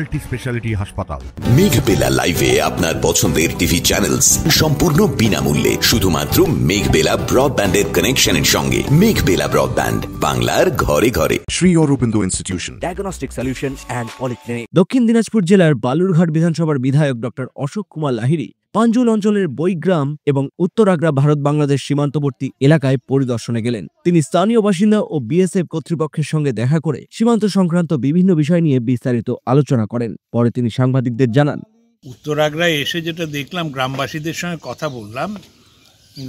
Multi speciality হাসপাতাল। মেঘবেলা লাইভে আপনার পছন্দের টিভি চ্যানেলস সম্পূর্ণ বিনামূল্যে, শুধুমাত্র মেঘবেলা ব্রডব্যান্ডের কানেকশনের সঙ্গে। মেঘবেলা ব্রডব্যান্ড, বাংলার ঘরে ঘরে। Shri Aurobindo institution, diagnostic solution and polyclinic. Dakshin Dinajpur জেলার বালুরঘাট বিধানসভার বিধায়ক ডক্টর অশোক কুমার লাহিড়ী পাঞ্জুল অঞ্চলের বৈগ্রাম এবং উত্তরাগ্রা ভারত বাংলাদেশ সীমান্তবর্তী এলাকায় পরিদর্শনে গেলেন। তিনি স্থানীয় বাসিন্দা ও বিএসএফ কর্তৃপক্ষের সঙ্গে দেখা করে সীমান্ত সংক্রান্ত বিভিন্ন বিষয় নিয়ে বিস্তারিত আলোচনা করেন। পরে তিনি সাংবাদিকদের জানান, উত্তরাগ্রায় এসে যেটা দেখলাম, গ্রামবাসীদের সঙ্গে কথা বললাম,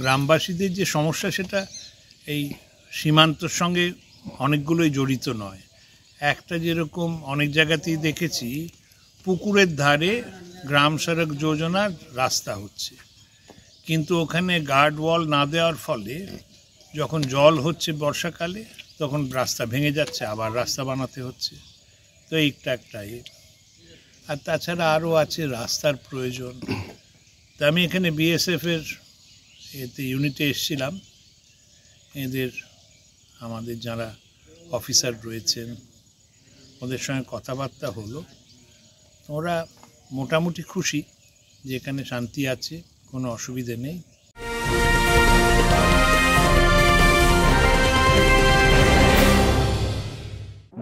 গ্রামবাসীদের যে সমস্যা সেটা এই সীমান্তর সঙ্গে অনেকগুলোই জড়িত নয়। একটা যেরকম অনেক জায়গাতেই দেখেছি, পুকুরের ধারে গ্রাম সড়ক যোজনার রাস্তা হচ্ছে, কিন্তু ওখানে গার্ড ওয়াল না দেওয়ার ফলে যখন জল হচ্ছে বর্ষাকালে তখন রাস্তা ভেঙে যাচ্ছে, আবার রাস্তা বানাতে হচ্ছে। তো এইটা একটাই। আর তাছাড়া আরও আছে রাস্তার প্রয়োজন। তা আমি এখানে বিএসএফের ইউনিটে এসেছিলাম, এদের আমাদের যারা অফিসার রয়েছেন ওদের সঙ্গে কথাবার্তা হলো। ওরা মোটামুটি খুশি যে এখানে শান্তি আছে, কোনো অসুবিধে নেই।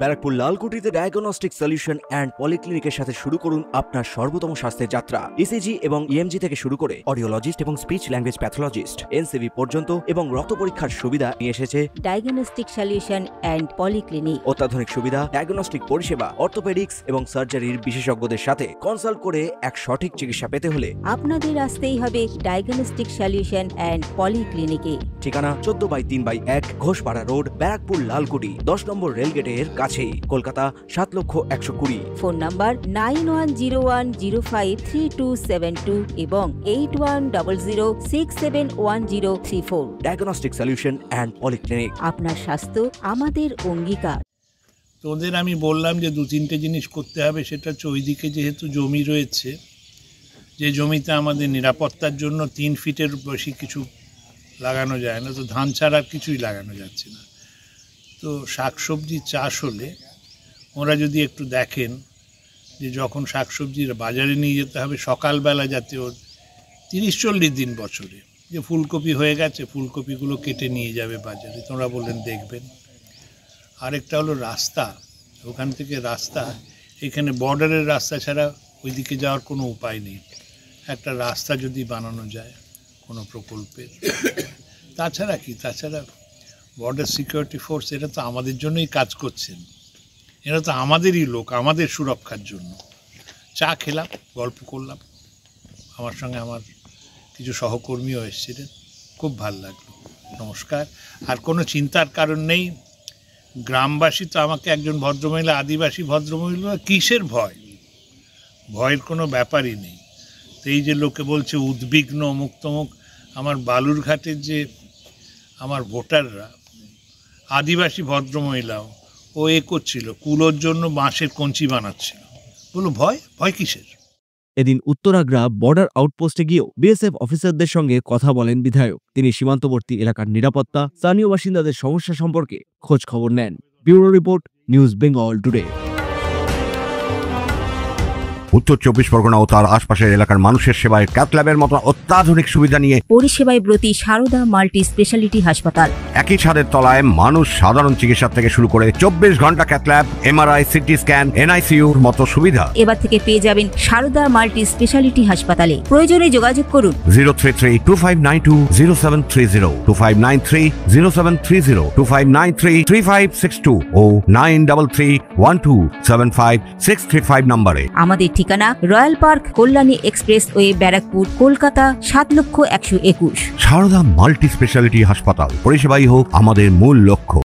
ব্যারাকপুর লালকুটিতে ডায়াগনস্টিক সলিউশন অ্যান্ড পলিক্লিনিকের সাথে শুরু করুন আপনার সর্বোত্তম স্বাস্থ্যের যাত্রা। ইসিজি এবং ইএমজি থেকে শুরু করে অডিওলজিস্ট এবং স্পিচ ল্যাঙ্গুয়েজ প্যাথোলজিস্ট, এনসিবি পর্যন্ত এবং রক্ত পরীক্ষার সুবিধা নিয়ে এসেছে ডায়াগনস্টিক সলিউশন অ্যান্ড পলিক্লিনিক। অত্যাধুনিক সুবিধা, ডায়াগনস্টিক পরিষেবা, অর্থোপেডিক্স এবং সার্জারির বিশেষজ্ঞদের সাথে কনসাল্ট করে এক সঠিক চিকিৎসা পেতে হলে আপনাদের আসতেই হবে ডায়াগনস্টিক সলিউশন অ্যান্ড পলিক্লিনিকে। ঠিকানা 14/3/1 ঘোষপাড়া রোড, ব্যারাকপুর লালকুটি, 10 নম্বর রেলগেটের কাছেই, কলকাতা 7,20,020। ফোন নাম্বার 9101053272 এবং 8100671034। Diagnostic solution and polyclinic. আপনার স্বাস্থ্য আমাদের অঙ্গীকার। তো ওদের আমি বললাম যে 2-3টে জিনিস করতে হবে। সেটা হচ্ছে, ওইদিকে যেহেতু জমি রয়েছে, যে জমিতে আমাদের নিরাপত্তার জন্য 3 ফিটের বেশি কিছু লাগানো যায় না, তো ধান ছাড়া আর কিছুই লাগানো যাচ্ছে না। তো শাকসবজি চাষ হলে ওরা যদি একটু দেখেন যে যখন শাকসবজির বাজারে নিয়ে যেতে হবে সকালবেলা, যাতে ওর 30-40 দিন বছরে যে ফুলকপি হয়ে গেছে, ফুলকপিগুলো কেটে নিয়ে যাবে বাজারে। তোমরা বললেন দেখবেন। আরেকটা হলো রাস্তা। ওখান থেকে রাস্তা, এখানে বর্ডারের রাস্তা ছাড়া ওইদিকে যাওয়ার কোনো উপায় নেই। একটা রাস্তা যদি বানানো যায় কোনো প্রকল্পের। তাছাড়া কি, তাছাড়া বর্ডার সিকিউরিটি ফোর্স, এরা তো আমাদের জন্যই কাজ করছেন, এরা তো আমাদেরই লোক, আমাদের সুরক্ষার জন্য। চা খেলাম, গল্প করলাম, আমার সঙ্গে আমার কিছু সহকর্মীও এসেছিলেন, খুব ভাল লাগলো। নমস্কার। আর কোনো চিন্তার কারণ নেই। গ্রামবাসী তো আমাকে একজন ভদ্রমহিলা, আদিবাসী ভদ্রমহিলা, কিসের ভয়? ভয়ের কোনো ব্যাপারই নেই। তো এই যে লোকে বলছে উদ্বিগ্ন মুক্তমুখ, আমার বালুরঘাটের যে আমার ভোটাররা, আদিবাসী ভদ্রমহিলাও, ও করছিল, কুলোর জন্য বাঁশের কঞ্চি বানাচ্ছিল। বলো ভয় কিসের? এদিন উত্তরাগ্রা বর্ডার আউটপোস্টে গিয়েও বিএসএফ অফিসারদের সঙ্গে কথা বলেন বিধায়ক। তিনি সীমান্তবর্তী এলাকার নিরাপত্তা, স্থানীয় বাসিন্দাদের সমস্যা সম্পর্কে খোঁজ খবর নেন। Bureau report, news Bengal today. উত্তর 24 পরগনা ও তার আশপাশের এলাকার মানুষের সেবায় ক্যাথ ল্যাবের মতো অত্যাধুনিক সুবিধা নিয়ে পরিষেবায় ব্রতী সারদা মাল্টি স্পেশালিটি হাসপাতাল। একই ছাদের তলায় মানুষ সাধারণ চিকিৎসা থেকে শুরু করে 24 ঘন্টা cath lab, MRI, CT scan, এনআইসিইউর মতো সুবিধা এবার থেকে পেয়ে যাবেন সারদা মাল্টি স্পেশালিটি হাসপাতালে। প্রয়োজনে যোগাযোগ করুন 033-2592-0730, 2593-0730, 2593-3562 ও 9331275635 নম্বরে। আমাদের ঠিকানা Royal Park, Kalyani expressway, Barrackpore, Kolkata 7,01,21। Sarada multi speciality হাসপাতাল, পরিষেবাই হোক আমাদের মূল লক্ষ্য।